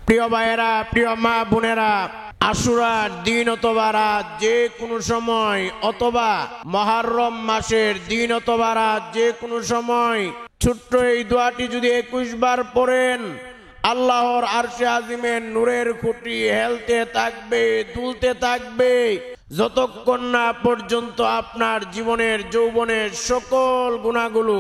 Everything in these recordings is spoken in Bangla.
প্রিয় ভাইয়েরা, প্রিয় মা বোনেরা, আশুরার দিন অথবা রাত যে কোনো সময়, অথবা মুহররম মাসের দিন অথবা রাত যে কোনো সময় ছোট্ট এই দোয়াটি যদি 21 বার পড়েন, আল্লাহর আরশে আজিমের নূরের খুঁটি হেলতে থাকবে, দুলতে থাকবে, যতক্ষণ না পর্যন্ত আপনার জীবনের যৌবনের সকল গুনাহগুলো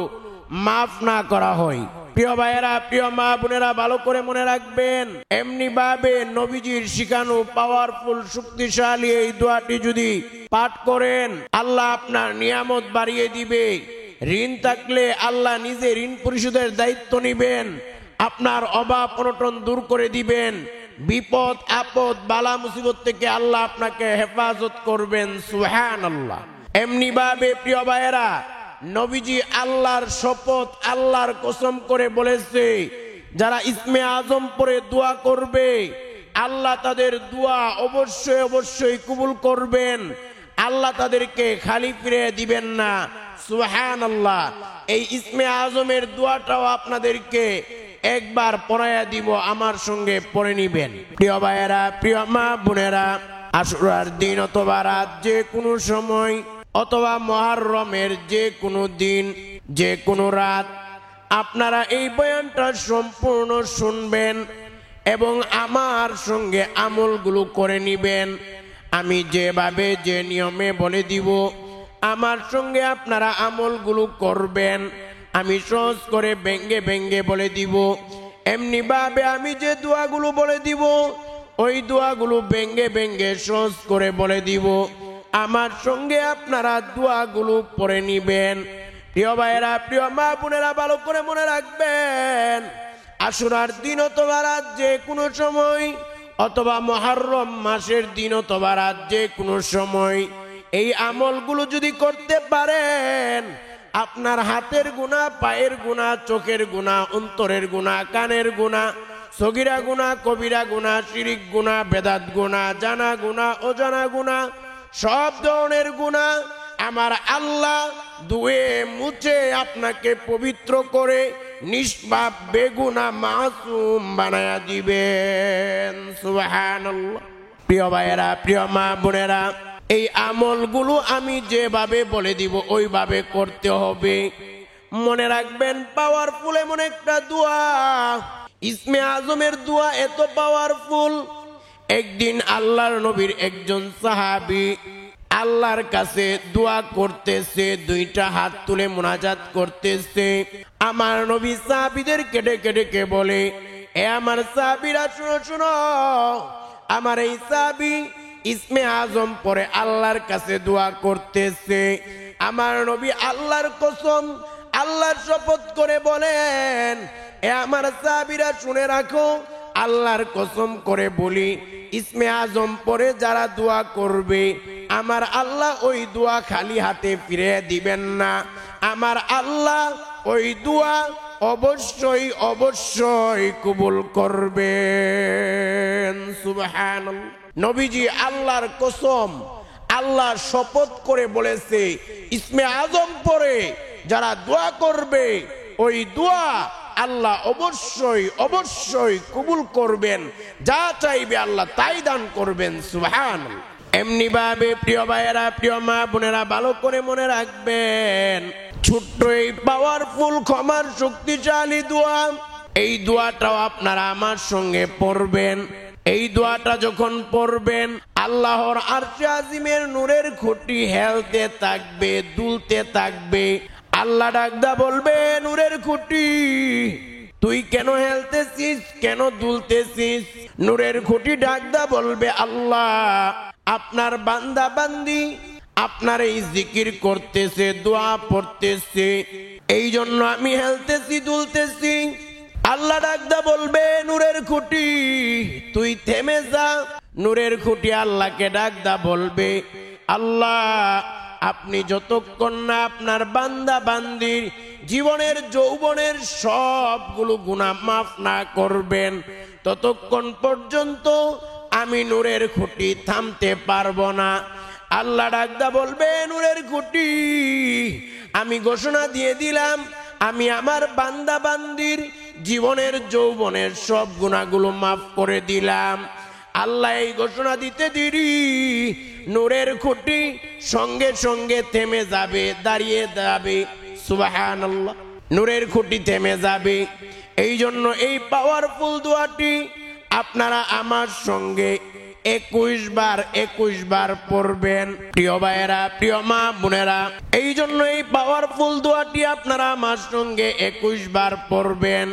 মাফ না করা হয়। প্রিয় ভাইয়েরা, প্রিয় মা বোনেরা, ভালো করে মনে রাখবেন, এমনি ভাবে নবীজির শিখানো পাওয়ারফুল শক্তিশালী এই দোয়াটি যদি পাঠ করেন, আল্লাহ আপনার নিয়ামত বাড়িয়ে দিবে। ঋণ থাকলে আল্লাহ নিজে ঋণ পরিশোধের দায়িত্ব নিবেন, আপনার অভাব অনটন দূর করে দিবেন, বিপদ আপদ বালা মুসিবত থেকে আল্লাহ আপনাকে হেফাজত করবেন। সুবহানাল্লাহ। এমনি ভাবে প্রিয় ভাইয়েরা, নবীজি আল্লাহর শপথ, আল্লাহর কসম করে বলেছে, যারা ইসমে আজম পড়ে দোয়া করবে, আল্লাহ তাদের দোয়া অবশ্যই অবশ্যই কবুল করবেন, আল্লাহ তাদেরকে খালি ফিরে দিবেন না। সুবহানাল্লাহ। এই ইসমে আজমের দোয়াটাও আপনাদেরকে একবার পড়াইয়া দিব, আমার সঙ্গে পড়ে নিবেন। প্রিয় ভাইয়েরা, প্রিয় মা বোনেরা, আশুরার দিন অথবা রাত যে কোনো সময়, অথবা মুহররমের যে কোনো দিন, যে কোনো রাত, আপনারা এই বয়ানটা সম্পূর্ণ শুনবেন এবং আমার সঙ্গে আমলগুলো করে নিবেন। আমি যেভাবে যে নিয়মে বলে দিব, আমার সঙ্গে আপনারা আমলগুলো করবেন। আমি সহজ করে ব্যঙ্গে ব্যঙ্গে বলে দিব, এমনি ভাবে আমি যে দোয়াগুলো বলে দিব, ওই দোয়াগুলো ব্যঙ্গে ব্যঙ্গে সহজ করে বলে দিব। আমার সঙ্গে আপনারা দোয়াগুলো পড়ে নিবেন। প্রিয় ভাইয়েরা, প্রিয় মা বোনেরা, ভালো করে মনে রাখবেন, আশুরার দিন অথবা রাত যে কোনো সময়, অথবা মুহররম মাসের দিন অথবা রাত যে কোনো সময় এই আমলগুলো যদি করতে পারেন, আপনার হাতের গুনাহ, পায়ের গুনাহ, চোখের গুনাহ, অন্তরের গুনাহ, কানের গুনাহ, সগীরা গুনাহ, কবিরা গুনাহ, শিরিক গুনাহ, বেদাত গুনাহ, জানা গুনাহ, অজানা গুনাহ, সব ধরনের গুনাহ আমার আল্লাহ ধুয়ে মুছে আপনাকে পবিত্র করে নিষ্পাপ বেগুনাহ মাসুম বানায়া দিবেন। সুবহানাল্লাহ। প্রিয় ভাইয়েরা, প্রিয় মা বোনেরা, এই আমলগুলো আমি যেভাবে বলে দিব ওইভাবে করতে হবে। মনে রাখবেন, পাওয়ারফুল এমন একটা দোয়া, ইসমে আজমের দোয়া এত পাওয়ারফুল। একদিন আল্লাহর নবীর একজন সাহাবী আল্লাহর কাছে দোয়া করতেছে, দুইটা হাত তুলে মুনাজাত করতেছে। আমার নবী সাহাবীদেরকে ডেকে ডেকে বলে, এ আমার সাহাবীরা, শুনো শুনো, আমার এই সাহাবী ইসমে আজম পরে আল্লাহর কাছে দোয়া করতেছে। আমার নবী আল্লাহর কসম, আল্লাহর শপথ করে বলেন, এ আমার সাহাবীরা শুনে রাখো, আল্লাহর কসম করে বলি, ইসমে আজম পরে যারা দোয়া করবে, আমার আল্লাহ ওই দোয়া খালি হাতে ফিরে দিবেন না। আমার আল্লাহ ওই দোয়া অবশ্যই অবশ্যই কবুল করবেন। সুবহানাল্লাহ। নবীজি আল্লাহর কসম, আল্লাহর শপথ করে বলেছে, ইসমে আজম পরে যারা দোয়া করবে, ওই দোয়া আল্লাহ অবশ্যই অবশ্যই কবুল করবেন, যা চাইবে আল্লাহ তাই দান করবেন। সুবহানাল্লাহ। এমনি ভাবে প্রিয় ভাইয়েরা, প্রিয় মা বোনেরা, ভালো করে মনে রাখবেন, ছোট্ট এই পাওয়ারফুল ক্ষমার শক্তিশালী দোয়া, এই দোয়াটাও আপনারা আমার সঙ্গে পড়বেন। এই দোয়াটা যখন পড়বেন, আল্লাহর আরশে আজিমের নূরের খুঁটি হেলতে থাকবে, দুলতে থাকবে। আল্লাহ ডাকদা বলবে, নূরের খুঁটি তুই কেন হেলতেছিস, কেন দুলতেছিস? নূরের খুঁটি ডাকদা বলবে, আল্লাহ আপনার বান্দা বান্দি আপনার এই জিকির করতেছে, দোয়া পড়তেছে, এই জন্য আমি হেলতেছি, দুলতেছি। আল্লাহ ডাকদা বলবে, নূরের খুঁটি তুই থেমে যা। নূরের খুঁটি আল্লাহকে ডাকদা বলবে, আল্লাহ আপনি যতক্ষণ না আপনার বান্দা বান্দির জীবনের যৌবনের সবগুলো গুনাহ মাফ না করবেন, ততক্ষণ পর্যন্ত আমি নূরের খুঁটি থামতে পারবো না। আল্লাহ ডাকদা বলবে, নূরের খুঁটি আমি ঘোষণা দিয়ে দিলাম, আমি আমার বান্দা বান্দির জীবনের যৌবনের সব গুনাহগুলো মাফ করে দিলাম। আল্লাহ এই ঘোষণা দিতে দেরি নূরের খুঁটি সঙ্গে সঙ্গে থেমে যাবে, দাঁড়িয়ে যাবে। সুবহানাল্লাহ, নূরের খুঁটি থেমে যাবে। এই জন্য এই পাওয়ারফুল দোয়াটি আপনারা আমার সঙ্গে 21 বার পড়বেন। প্রিয় ভাইয়েরা, প্রিয় মা বোনেরা, এই জন্য এই পাওয়ারফুল দোয়াটি আপনারা আমার সঙ্গে 21 বার পড়বেন।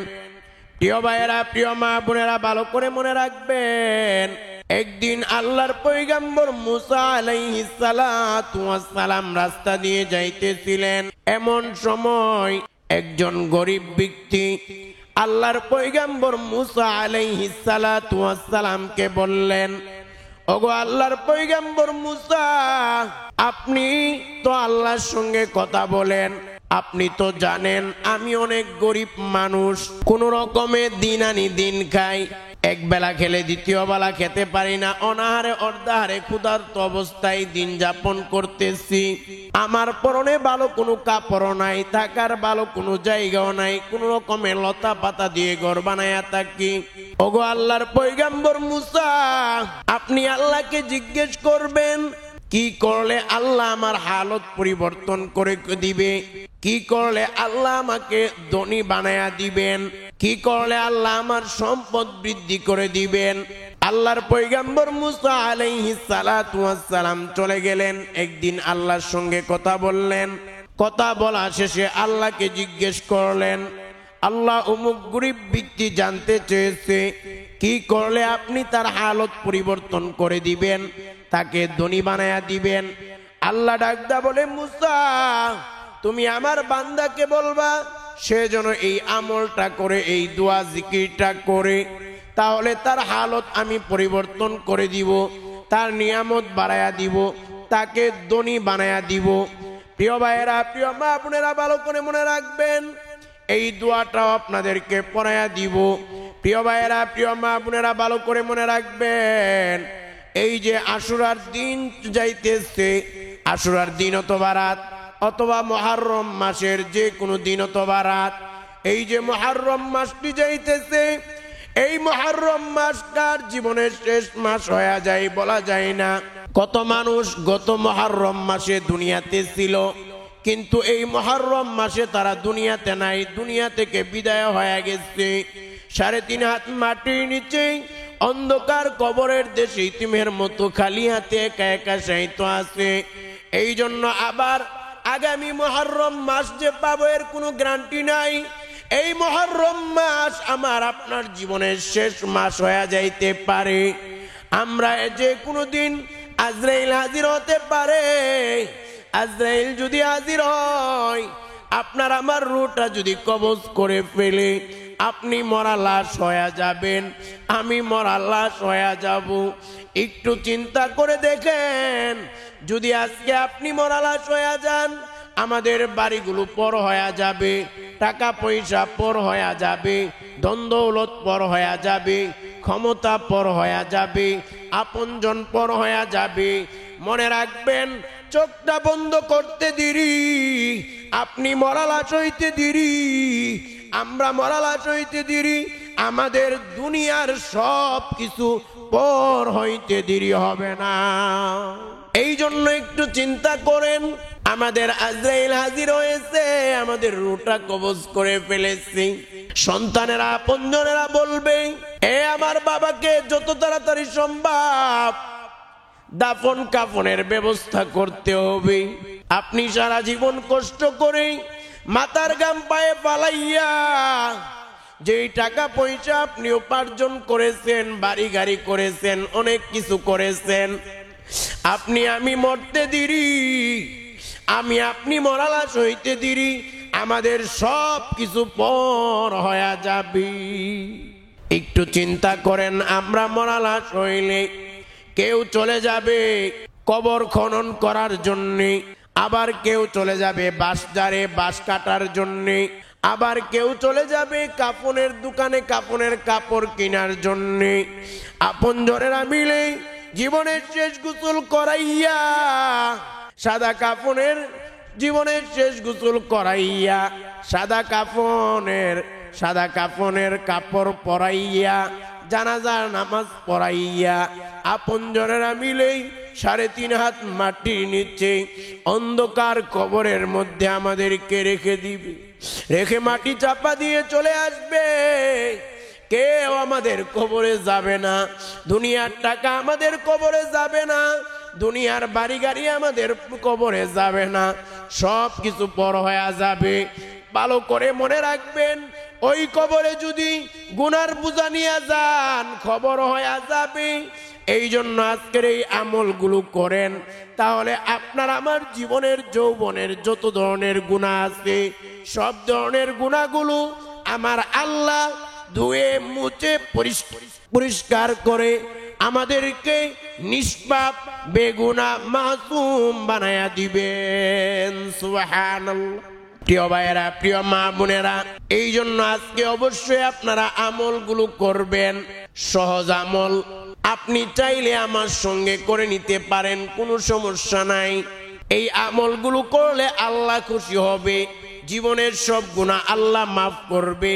প্রিয় ভাইয়েরা, প্রিয় মা বোনেরা, ভালো করে মনে রাখবেন, একদিন আল্লাহর পয়গম্বর মুসা আলাইহিস সালাতু ওয়াস সালাম রাস্তা দিয়ে যাইতেছিলেন। এমন সময় একজন গরিব ব্যক্তি আল্লাহর পয়গম্বর মুসা আলাইহিস সালাতু ওয়াস সালামকে বললেন, ওগো আল্লাহর পয়গম্বর মুসা, আপনি তো আল্লাহর সঙ্গে কথা বলেন, আপনি তো জানেন আমি অনেক গরিব মানুষ, কোন রকমে দিন আনি দিন খাই, এক বেলা খেলে দ্বিতীয় বেলা খেতে পারি না, অনাহারে অর্ধাহারে ক্ষুধার্ত অবস্থায় দিন যাপন করতেছি। আমার পরনে ভালো কোনো কাপড় নাই, থাকার ভালো কোনো জায়গাও নাই, কোন রকমের লতা পাতা দিয়ে ঘর বানায়া থাকি। ওগো আল্লাহর পয়গম্বর মুসা, আপনি আল্লাহকে জিজ্ঞেস করবেন কি করলে আল্লাহ আমার হালত পরিবর্তন করে দিবে, কি করলে আল্লাহ আমাকে ধনী বানায়া দিবেন, কি করলে আল্লাহ আমার সম্পদ বৃদ্ধি করে দিবেন। আল্লাহর পয়গম্বর মুসা আলাইহিস সালাতু ওয়াস সালাম চলে গেলেন। একদিন আল্লাহর সঙ্গে কথা বললেন। কথা বলা শেষে আল্লাহকে জিজ্ঞেস করলেন, আল্লাহ, অমুক গরিব ব্যক্তি জানতে চেয়েছে কি করলে আপনি তার হালত পরিবর্তন করে দিবেন, তাকে ধনী বানায়া দিবেন। আল্লাহ ডাকদা বলে, মুসা, তুমি আমার বান্দাকে বলবা সে যেন এই আমলটা করে, এই দোয়া জিকিরটা করে, তাহলে তার হালত আমি পরিবর্তন করে দিব, তার নিয়ামত বাড়ায়া দিব, তাকে ধনী বানায়া দিব। প্রিয় ভাইয়েরা, প্রিয় মা বোনেরা, ভালো করে মনে রাখবেন, এই দোয়াটাও আপনাদেরকে পড়ায়া দিব। প্রিয় ভাইয়েরা, প্রিয় মা বোনেরা, ভালো করে মনে রাখবেন, এই যে আশুরার দিন যাইতেছে, আশুরার দিন অথবা রাত অথবা মুহররম মাসের যে কোনো দিন অথবা রাত, এই যে মুহররম মাসটি যাইতেছে, এই মুহররম মাসটার জীবনের শেষ মাস হয়ে যায় বলা যায় না। কত মানুষ গত মুহররম মাসে দুনিয়াতে ছিল, কিন্তু এই মুহররম মাসে তারা দুনিয়াতে নাই, দুনিয়া থেকে বিদায় হয়ে গেছে। 3.5 হাত মাটির নিচে অন্ধকার কবরের দেশে ইতিমের মতো খালি হাতে একা একা শায়িত আছে। এই জন্য আবার আগামী মুহররম মাস যে পাবো এর কোনো গ্যারান্টি নাই। এই মুহররম মাস আমার আপনার জীবনের শেষ মাস হয়ে যাইতে পারে। আমরা যে কোনো দিন আজরাইল হাজির হতে পারে। আজরাইল যদি হাজির হয়, আপনার আমার রূহটা যদি কবজ করে ফেলে, আপনি মরা লাশ হয়ে যাবেন, আমি মরা লাশ হয়ে যাব। একটু চিন্তা করে দেখেন, যদি আজকে আপনি মরা লাশ হয়ে যান, আমাদের বাড়িগুলো পর হয়ে যাবে, টাকা পয়সা পর হয়ে যাবে, ধন দৌলত পর হয়ে যাবে, ক্ষমতা পর হয়ে যাবে, আপনজন পর হয়ে যাবে। মনে রাখবেন, চোখটা বন্ধ করতে দেরি, আপনি মরা লাশ হইতে দেরি, আমরা মরা লাশ হইতে দেরি, আমাদের দুনিয়ার সব কিছু পর হইতে দেরি হবে না। এই জন্য একটু চিন্তা করেন, আমাদের আজরাইল হাজির হয়েছে, আমাদের রূহটা কবজ করে ফেলেছি। সন্তানেরা, আপনজনেরা বলবে, এ আমার বাবাকে যত তাড়াতাড়ি সম্ভব দাফন কাফনের ব্যবস্থা করতে হবে। আপনি সারা জীবন কষ্ট করে মাথার গাম পায়ে পালাইয়া যেই টাকা পয়সা আপনি উপার্জন করেছেন, বাড়ি গাড়ি করেছেন, অনেক কিছু করেছেন, আপনি আমি মরতে দেরি, আমি আপনি মরা লাশ হইতে দেরি, আমাদের সব কিছু পর হয়ে যাবে। একটু চিন্তা করেন, আমরা মরা লাশ হইলে কেউ চলে যাবে কবর খনন করার জন্যে, আবার কেউ চলে যাবে বাঁশঝাড়ে বাঁশ কাটার জন্যে, আবার কেউ চলে যাবে কাফনের দোকানে কাফনের কাপড় কেনার জন্যে। আপনজনেরা মিলে জীবনের শেষ গোসল করাইয়া, সাদা কাফনের জীবনের শেষ গোসল করাইয়া, সাদা কাফনের সাদা কাফনের কাপড় পরাইয়া জানাজার নামাজ পড়াইয়া আপনজনেরা মিলেই 3.5 হাত মাটির নিচে অন্ধকার কবরের মধ্যে আমাদেরকে রেখে দিবে, রেখে মাটি চাপা দিয়ে চলে আসবে। কেউ আমাদের কবরে যাবে না, দুনিয়ার টাকা আমাদের কবরে যাবে না, দুনিয়ার বাড়ি গাড়ি আমাদের কবরে যাবে না, সব কিছু পর হয়ে যাবে। ভালো করে মনে রাখবেন, ওই কবরে যদি গুনার বোঝা নিয়ে যান খবর হয়ে যাবে। এই জন্য আজকের এই আমলগুলো করেন, তাহলে আপনার আমার জীবনের যৌবনের যত ধরনের গুনাহ আছে সব ধরনের গুনাহগুলো আমার আল্লাহ ধুয়ে মুছে পরিষ্কার করে আমাদেরকে নিষ্পাপ বেগুনাহ মাসুম বানায়া দিবেন। সুবহানাল্লাহ। প্রিয় ভাইয়েরা, প্রিয় মা বোনেরা, এই জন্য আজকে অবশ্যই আপনারা আমলগুলো করবেন। সহজ আমল, আপনি চাইলে আমার সঙ্গে করে নিতে পারেন, কোনো সমস্যা নাই। এই আমলগুলো করলে আল্লাহ খুশি হবে, জীবনের সব গুনাহ আল্লাহ মাফ করবে,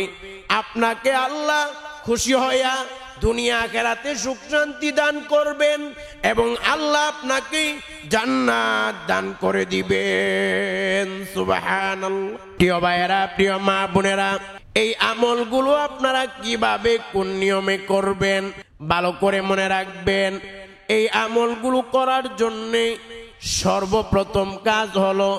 আপনাকে আল্লাহ খুশি হইয়া দুনিয়া আখিরাতে সুখ শান্তি দান করবেন এবং আল্লাহ আপনাকে জান্নাত দান করে দিবেন। সুবহানাল্লাহ। প্রিয় ভাইয়েরা, প্রিয় মা বোনেরা, এই আমলগুলো আপনারা কিভাবে কোন নিয়মে করবেন ভালো করে মনে রাখবেন। এই আমলগুলো করার জন্য সর্বপ্রথম কাজ হলো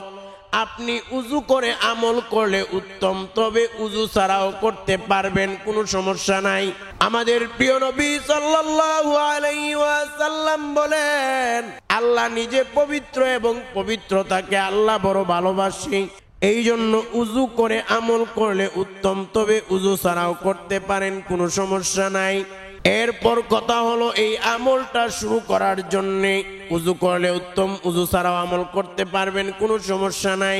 আপনি উযু করে আমল করলে উত্তম, তবে উযু ছাড়াও করতে পারবেন, কোনো সমস্যা নাই। আমাদের প্রিয় নবী সাল্লাল্লাহু আলাইহি ওয়াসাল্লাম বলেন, আল্লাহ নিজে পবিত্র এবং পবিত্রতাকে আল্লাহ বড় ভালোবাসে। এই জন্য উযু করে আমল করলে উত্তম, তবে উযু ছাড়াও করতে পারেন, কোনো সমস্যা নাই। এরপর কথা হলো, এই আমলটা শুরু করার জন্য উযু করলে উত্তম, উযু ছাড়াও আমল করতে পারবেন, কোনো সমস্যা নাই।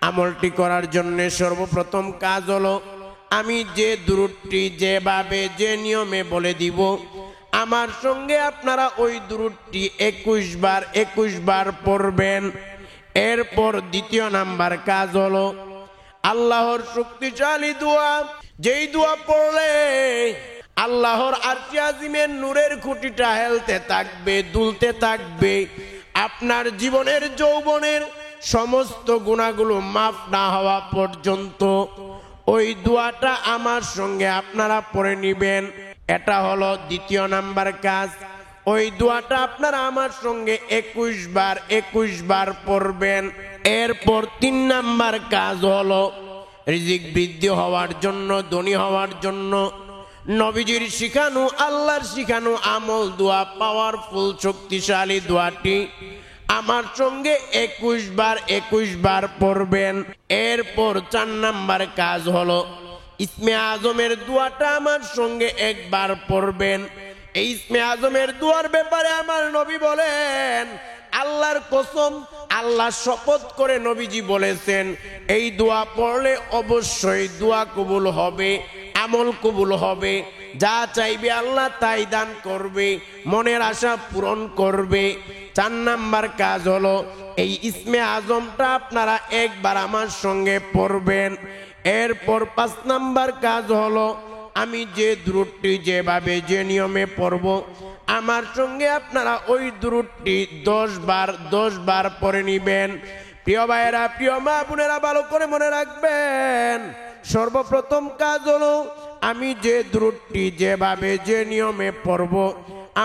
আমলটি করার জন্য সর্বপ্রথম কাজ হলো, আমি যে দুরূদটি যেভাবে যে নিয়মে বলে দিব, আমার সঙ্গে আপনারা ওই দুরূদটি 21 বার পড়বেন। এরপর দ্বিতীয় নাম্বার কাজ হলো, আল্লাহর শক্তিশালী দোয়া, যেই দোয়া পড়লে আল্লাহর আরশে আজিমের নূরের খুঁটিটা হেলতে থাকবে, দুলতে থাকবে, আপনার জীবনের যৌবনের সমস্ত গুনাহগুলো মাফ না হওয়া পর্যন্ত ওই দোয়াটা আমার সঙ্গে আপনারা পড়ে নিবেন। এটা হলো দ্বিতীয় নাম্বার কাজ। ওই দোয়াটা আপনারা আমার সঙ্গে 21 বার পড়বেন। এরপর 3 নাম্বার কাজ হলো, রিজিক বৃদ্ধি হওয়ার জন্য, ধনী হওয়ার জন্য নবীজির শিখানো, আল্লাহর শিখানো আমল দোয়া, পাওয়ারফুল শক্তিশালী দোয়াটি আমার সঙ্গে 21 বার পড়বেন। এরপর 4 নাম্বার কাজ হলো, ইসমে আজমের দোয়াটা আমার সঙ্গে 1 বার পড়বেন। এই ইসমে আজমের দোয়ার ব্যাপারে আমার নবী বলেন, আল্লাহর কসম, আল্লাহ শপথ করে নবীজি বলেছেন, এই দোয়া পড়লে অবশ্যই দোয়া কবুল হবে, আমল কবুল হবে, যা চাইবে আল্লাহ তাই দান করবে, মনের আশা পূরণ করবে। 4 নাম্বার কাজ হলো, এই ইসমে আজমটা আপনারা 1 বার আমার সঙ্গে পড়বেন। এরপর 5 নাম্বার কাজ হলো, আমি যে দুরূদটি যেভাবে যে নিয়মে পড়ব, আমার সঙ্গে আপনারা ওই দুরূদটি 10 বার পড়ে নিবেন। প্রিয় ভাইয়েরা, প্রিয় মা বোনেরা, ভালো করে মনে রাখবেন, সর্বপ্রথম কাজ হলো, আমি যে দুরূদটি যেভাবে যে নিয়মে পড়ব,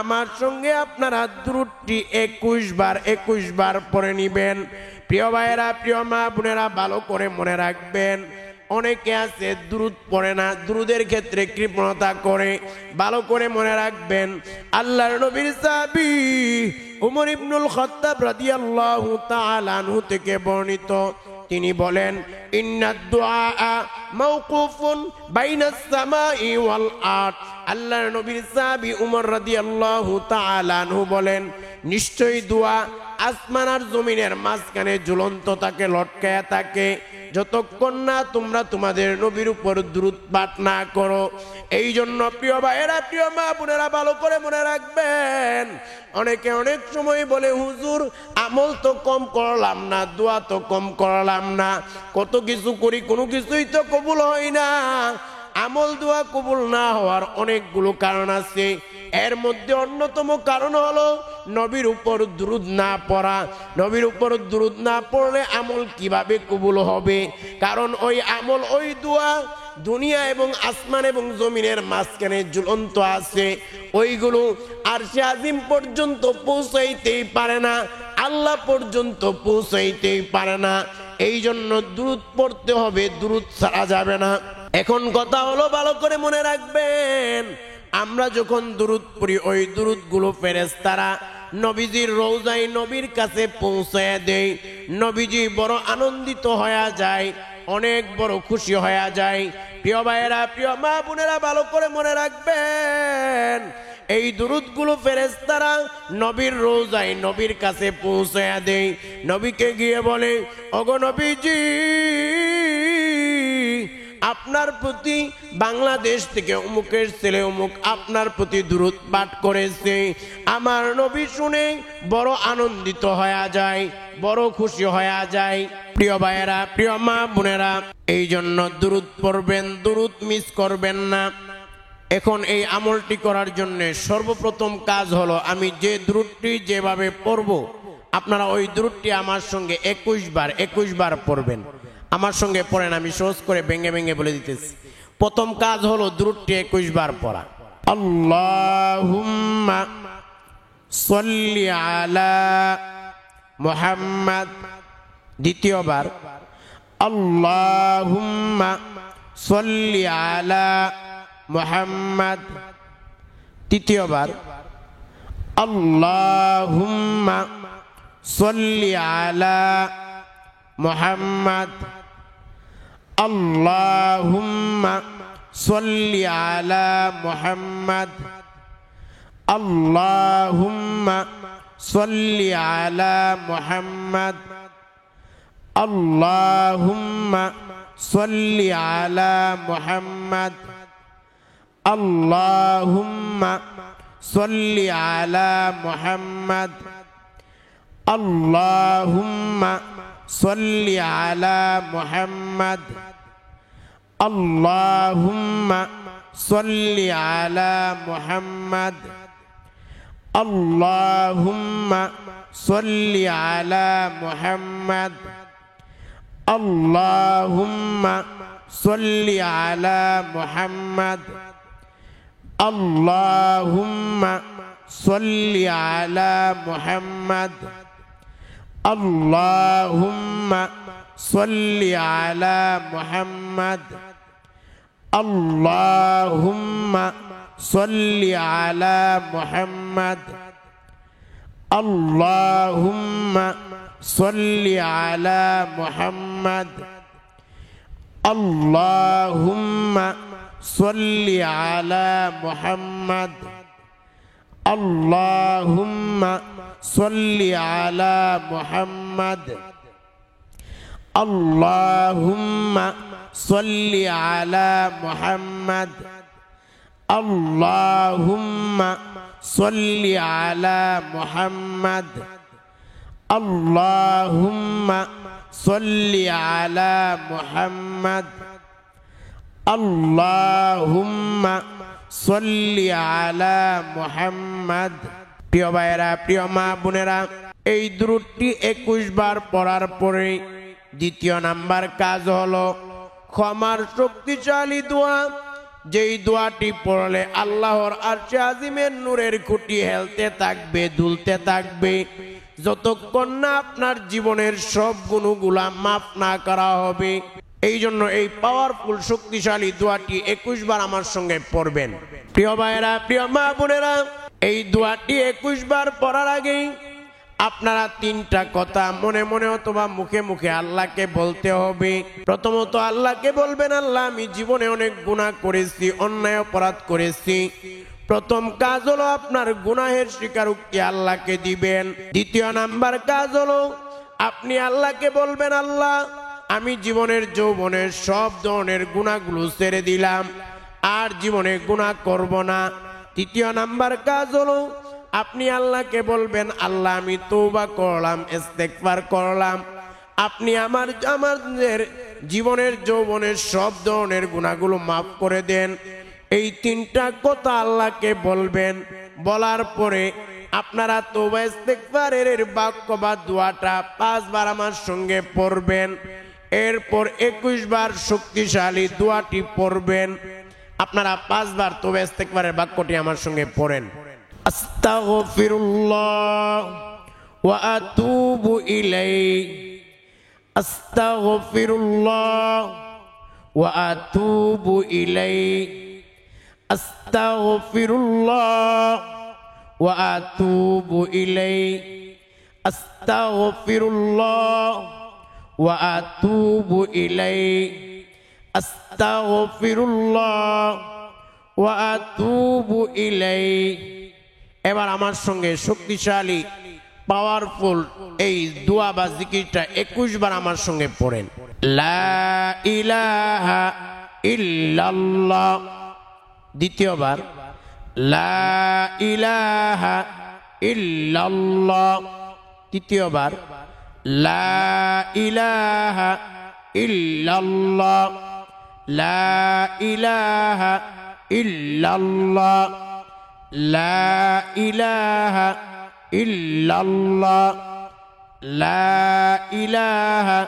আমার সঙ্গে আপনারা দুরূদটি 21 বার পড়ে নিবেন। প্রিয় ভাইয়েরা, প্রিয় মা বোনেরা, ভালো করে মনে রাখবেন, অনেকে আছে দুরূদ পড়ে না, দুরূদের ক্ষেত্রে কৃপণতা করে। ভালো করে মনে রাখবেন, আল্লাহর নবীর সাহাবী উমর ইবনুল খাত্তাব রাদিয়াল্লাহু তাআলা আনহু থেকে বর্ণিত, তিনি বলেন, ইন্নাদ দুআ মাওকুফুন বাইনাস সামাই ওয়াল আরদ। আল্লাহর নবীর সাহাবী উমর রাদিয়াল্লাহু তাআলা আনহু বলেন, নিশ্চয়ই দোয়া আসমান আর জমিনের মাঝখানে ঝুলন্ত থাকে, লটকায়া থাকে, যতক্ষণ না তোমরা তোমাদের নবীর উপর দুরূদ পাঠ না করো। এই জন্য প্রিয় ভাইয়েরা, প্রিয় মা বোনেরা, ভালো করে মনে রাখবেন। অনেকে অনেক সময় বলে, হুজুর আমল তো কম করলাম না, দোয়া তো কম করলাম না, কত কিছু করি, কোনো কিছুই তো কবুল হয় না। আমল দোয়া কবুল না হওয়ার অনেকগুলো কারণ আছে। এর মধ্যে অন্যতম কারণ হলো নবীর উপর দুরূদ না পড়া। নবীর উপর দুরূদ না পড়লে আমল কিভাবে কবুল হবে? কারণ ওই আমল, ওই দোয়া দুনিয়া এবং আসমান এবং জমিনের মাঝখানে ঝুলন্ত আছে। ওইগুলো আরশে আজিম পর্যন্ত পৌঁছাইতেই পারে না, আল্লাহ পর্যন্ত পৌঁছাইতেই পারে না। এই জন্য দুরূদ পড়তে হবে, দুরূদ ছাড়া যাবে না। এখন কথা হলো, ভালো করে মনে রাখবেন, আমরা যখন দুরূদ পড়ি, ওই দুরূদগুলো ফেরেশতারা নবীজির রওজায় নবীর কাছে পৌঁছায় দেয়। নবীজি বড় আনন্দিত হয়ে যায়, অনেক বড় খুশি হয়ে যায়। প্রিয় ভাইয়েরা, প্রিয় মা বোনেরা, ভালো করে মনে রাখবেন, এই দুরূদগুলো ফেরেশতারা নবীর রওজায় নবীর কাছে পৌঁছায়া দেয়। নবীকে গিয়ে বলে, ওগো নবীজি, আপনার প্রতি বাংলাদেশ থেকে অমুকের ছেলে অমুক আপনার প্রতি দুরূদ পাঠ করেছে। আমার নবী শুনে বড় আনন্দিত হয়ে যায়, বড় খুশি হয়ে যায়। প্রিয় ভাইয়েরা, প্রিয় মা বোনেরা, এই জন্য দুরূদ পড়বেন, দুরূদ মিস করবেন না। এখন এই আমলটি করার জন্য সর্বপ্রথম কাজ হলো, আমি যে দুরূদটি যেভাবে পড়ব, আপনারা ওই দুরূদটি আমার সঙ্গে 21 বার পড়বেন। আমার সঙ্গে পড়েন, আমি সহজ করে ভেঙে ভেঙে বলে দিতেছি। প্রথম কাজ হলো দুরূদটি 21 বার পড়া। আল্লাহুম্মা সাল্লি আলা মুহাম্মাদ। দ্বিতীয়বার, আল্লাহুম্মা সাল্লি আলা মুহাম্মাদ। তৃতীয়বার, আল্লাহুম্মা সাল্লি আলা মুহাম্মাদ। আল্লাহুম্মা সাল্লি আলা মুহাম্মাদ। আল্লাহুম্মা সাল্লি আলা মুহাম্মাদ। আল্লাহুম্মা সাল্লি আলা মুহাম্মাদ। আল্লাহুম্মা সাল্লি আলা মুহাম্মাদ। আল্লাহুম্মা সাল্লি আলা মুহাম্মাদ। আল্লাহুম্মা সাল্লি আলা মুহাম্মাদ। আল্লাহুম্মা সাল্লি আলা মুহাম্মাদ। আল্লাহুম্মা সাল্লি আলা মুহাম্মাদ। আল্লাহুম্মা সাল্লি আলা মুহাম্মাদ। আল্লাহুম্মা সাল্লি আলা মুহাম্মাদ। আল্লাহুম্মা সাল্লি আলা মুহাম্মাদ। আল্লাহুম্মা সাল্লি আলা মুহাম্মাদ। আল্লাহুম্মা সাল্লি আলা মুহাম্মাদ। আল্লাহুম্মা সাল্লি আলা মুহাম্মাদ। আল্লাহুম্মা সাল্লি আলা মুহাম্মাদ। আল্লাহুম্মা সাল্লি আলা মুহাম্মাদ। আল্লাহুম্মা সাল্লি আলা মুহাম্মাদ। আল্লাহুম্মা সাল্লি আলা মুহাম্মাদ। প্রিয় ভাইয়েরা, প্রিয় মা বোনেরা, এই দুরূদটি 21 বার পড়ার পরে দ্বিতীয় নাম্বার কাজ হলো ক্ষমার শক্তিশালী দোয়া। যেই দোয়াটি পড়লে আল্লাহর আরশে আজিমের নূরের খুঁটি হেলতে থাকবে, দুলতে থাকবে, যতক্ষণ না আপনার জীবনের সব গুণগুলা মাফ না করা হবে। এই জন্য এই পাওয়ারফুল শক্তিশালী দোয়াটি 21 বার আমার সঙ্গে পড়বেন। প্রিয় ভাইয়েরা, প্রিয় মা বোনেরা, এই দোয়াটি 21 বার পড়ার আগেই আপনারা 3টা কথা মনে মনে অথবা মুখে মুখে আল্লাহকে বলতে হবে। প্রথমত আল্লাহকে বলবেন, আল্লাহ আমি জীবনে অনেক গুনাহ করেছি, অন্যায় অপরাধ করেছি। প্রথম কাজ হলো আপনার গুনাহের স্বীকারোক্তি আল্লাহকে দিবেন। দ্বিতীয় নাম্বার কাজ হলো আপনি আল্লাহকে বলবেন, আল্লাহ আমি জীবনের যৌবনের সব ধরনের গুনাহগুলো ছেড়ে দিলাম, আর জীবনে গুনাহ করব না। তৃতীয় নাম্বার কাজ হলো আপনি আল্লাহকে বলবেন, আল্লাহ আমি তওবা করলাম, ইস্তেগফার করলাম, আপনি আমাদের জীবনের যৌবনের সব ধরনের গুনাহগুলো মাফ করে দেন। এই তিনটা কথা আল্লাহকে বলবেন। বলার পরে আপনারা তওবা ইস্তেগফারের বাক্য বা দোয়াটা 5 বার আমার সঙ্গে পড়বেন। এরপর 21 বার শক্তিশালী দোয়াটি পড়বেন। আপনারা 5 বার তওবা ইস্তেগফারের বাক্যটি আমার সঙ্গে পড়েন। আস্তাগফিরুল্লাহ ওয়া আতুবু ইলাইহি, আস্তাগফিরুল্লাহ ওয়া আতুবু ইলাইহি, আস্তাগফিরুল্লাহ ওয়া আতুবু ইলাইহি, আস্তাগফিরুল্লাহ ওয়া আতুবু ইলাইহি, আস্তাগফিরুল্লাহ ওয়া আতুবু ইলাইহি। এবার আমার সঙ্গে শক্তিশালী পাওয়ারফুল এই দোয়া বা জিকিরটা 21 বার আমার সঙ্গে পড়েন। লা ইলাহা ইল্লাল্লাহ। দ্বিতীয়বার লা ইলাহা ইল্লাল্লাহ। তৃতীয়বার লা ইলাহা ইল্লাল্লাহ, লা ইলাহা ইল্লাল্লাহ, লা ইলাহা ইল্লাল্লাহ, লা ইলাহা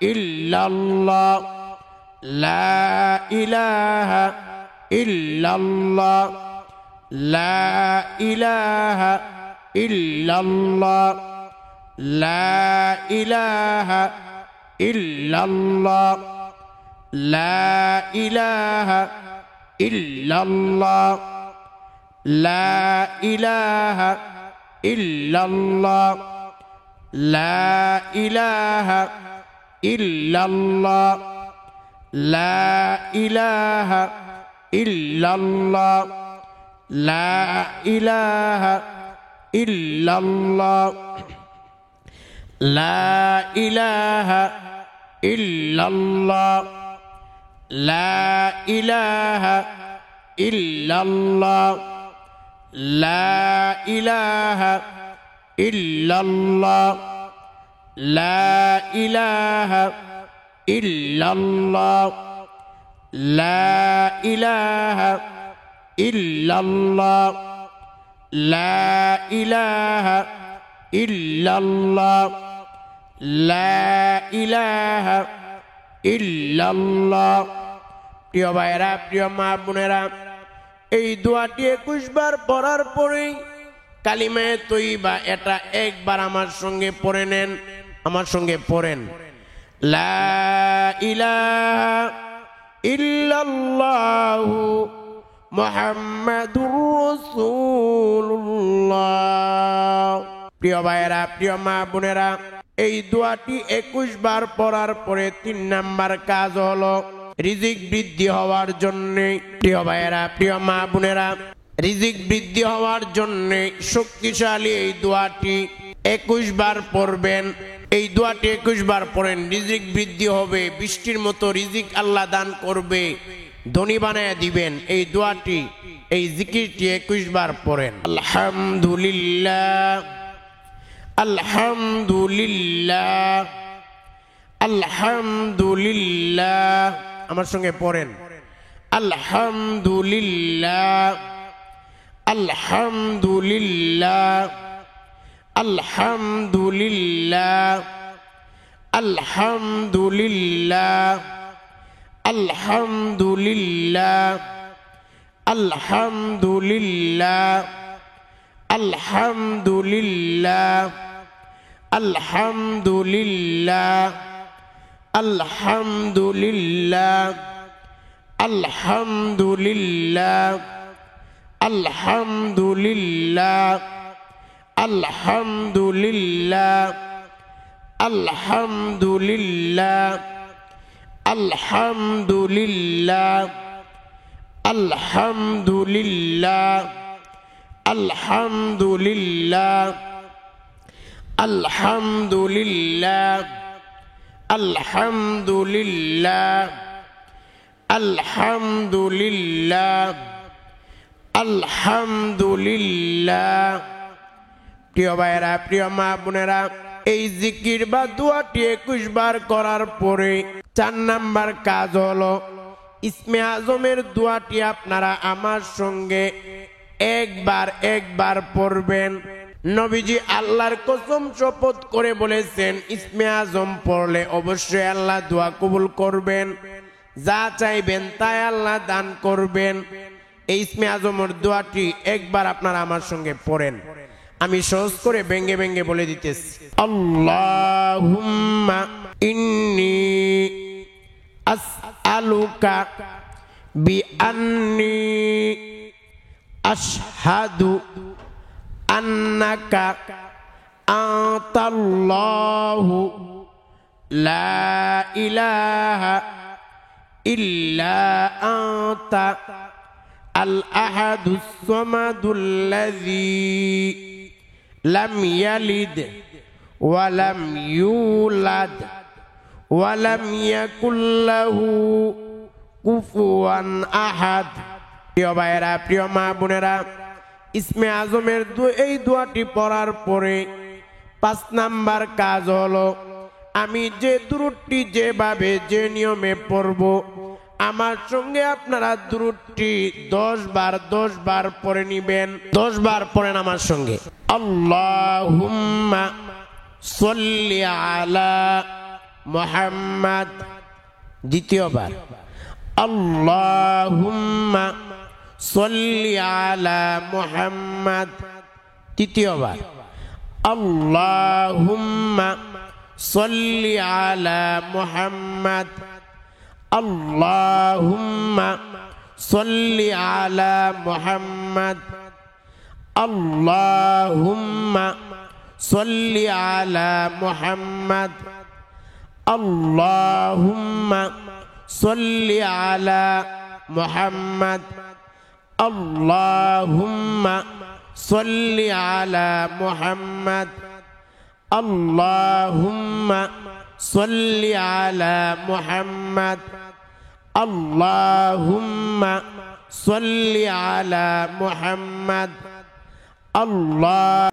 ইল্লাল্লাহ, লা ইলাহা ইল্লাল্লাহ, লা ইলাহা ইল্লাল্লাহ, লা ইলাহা ইল্লাল্লাহ, লা ইলাহা ইল্লাল্লাহ, লা ইলাহা ইল্লাল্লাহ, লা ইলাহা ইল্লাল্লাহ, লা ইলাহা ইল্লাল্লাহ, লা ইলাহা ইল্লাল্লাহ, লা ইলাহা ইল্লাল্লাহ, লা ইলাহা ইল্লাল্লাহ, লা ইলাহা ইল্লাল্লাহ, লা ইলাহা ইল্লাল্লাহ, লা ইলাহা ইল্লাল্লাহ, লা ইলাহা ইল্লাল্লাহ, লা ইলাহা ইল্লাল্লাহ। প্রিয় ভাইরা, প্রিয় মা বোনেরা, এই দোয়াটি 21 বার পড়ার পরেই কালিমায়ে তয়্যিবা এটা একবার আমার সঙ্গে পড়ে নেন। আমার সঙ্গে পড়েন, লা ইলাহা ইল্লাল্লাহু মুহাম্মাদুর রাসূলুল্লাহ। প্রিয় ভাইরা, প্রিয় মা বোনেরা, এই দোয়াটি 21 বার পড়ার পরে 3 নাম্বার কাজ হলো রিজিক বৃদ্ধি হওয়ার জন্য। প্রিয় ভাইরা, প্রিয় মা বোনেরা, রিজিক বৃদ্ধি হওয়ার জন্য শক্তিশালী এই দোয়াটি 21 বার পড়বেন। এই দোয়াটি 21 বার পড়েন, রিজিক বৃদ্ধি হবে, বৃষ্টির মতো রিজিক আল্লাহ দান করবে, ধনী বানায়া দিবেন। এই দোয়াটি, এই জিকিরটি 21 বার পড়েন। আলহামদুলিল্লাহ, আলহামদুলিল্লাহ, আলহামদুলিল্লাহ। আমার সঙ্গে পড়েন, আলহামদুলিল্লাহ, আলহামদুলিল্লাহ, আলহামদুলিল্লাহ, আলহামদুলিল্লাহ, আলহামদুলিল্লাহ, আলহামদুলিল্লাহ, আলহামদুলিল্লাহ, আলহামদুলিল্লাহ, আলহামদুলিল্লাহ, আলহামদুলিল্লাহ, আলহামদুলিল্লাহ, আলহামদুলিল্লাহ, আলহামদুলিল্লাহ, আলহামদুলিল্লাহ, আলহামদুলিল্লাহ, আলহামদুলিল্লাহ, আলহামদুলিল্লাহ, আলহামদুলিল্লাহ আলহামদুলিল্লাহ আলহামদুলিল্লাহ। প্রিয় ভাইরা, প্রিয় মা বোনেরা, এই জিকির বা দোয়াটি 21 বার করার পরে 4 নাম্বার কাজ হলো ইসমে আজমের দোয়াটি আপনারা আমার সঙ্গে একবার পড়বেন। নবীজি আল্লাহর কসম শপথ করে বলেছেন, ইসমে আজম পড়লে অবশ্যই আল্লাহ দোয়া কবুল করবেন, যা চাইবেন তাই আল্লাহ দান করবেন। এই ইসমে আজমের দোয়াটি একবার আপনারা আমার সঙ্গে পড়েন। আমি সহজ করে ভেঙ্গে ভেঙ্গে বলে দিতেছি। আল্লাহুম্মা ইন্নী আসআলুকা বিআন্নী আশহাদু আন্নাকা আনতাল্লাহু লা ইলাহা ইল্লা আনতা আল আহাদুস সামাদুল্লাযী লাম ইয়ালিদ ওয়া লাম ইউলাদ ওয়া লাম ইয়াকুল লাহু কুফুয়ান আহাদ। প্রিয় ভাইয়েরা, প্রিয় মা বোনেরা, ইসমে আজমের এই দোয়াটি পড়ার পরে 5 নাম্বার কাজ হলো আমি যে দুরূদটি যেভাবে যে নিয়মে পড়ব আমার সঙ্গে আপনারা দুরূদটি 10 বার পড়ে নিবেন। 10 বার পড়েন আমার সঙ্গে। আল্লাহুম্মা সাল্লি আলা মুহাম্মাদ। দ্বিতীয়বার আল্লাহুম্মা সাল্লি আলা মুহাম্মাদ। তৃতীয়বার আল্লাহুম্মা সাল্লি আলা মুহাম্মাদ। আল্লাহুম্মা সাল্লি আলা মুহাম্মাদ। আল্লাহুম্মা সাল্লি আলা মুহাম্মাদ। আল্লাহুম্মা সাল্লি আলা মুহাম্মাদ। আল্লাহুম্মা সাল্লি আলা মুহাম্মাদ। আল্লাহুম্মা সাল্লি আলা মুহাম্মাদ। আল্লাহুম্মা সাল্লি আলা মুহাম্মাদ। আল্লাহ